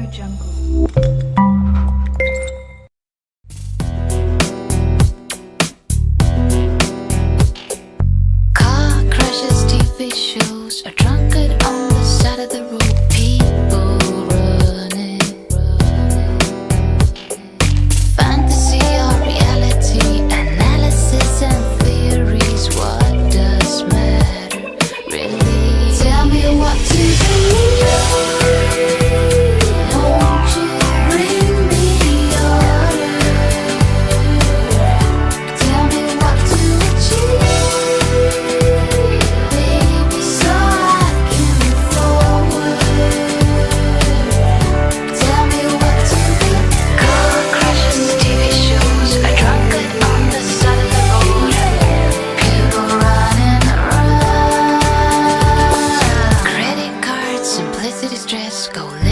Car crashes, TV shows, a drunkard on the side of the road. People running. Fantasy or reality, analysis and theories. What does matter, really? Tell me what to believe. Won't you bring me order? Tell me what to achieve, baby, so I can move forward. Tell me what to be. Car crashes, TV shows, a drunkard on the side of the road. People running around. Credit cards, simplicity, stress, go live.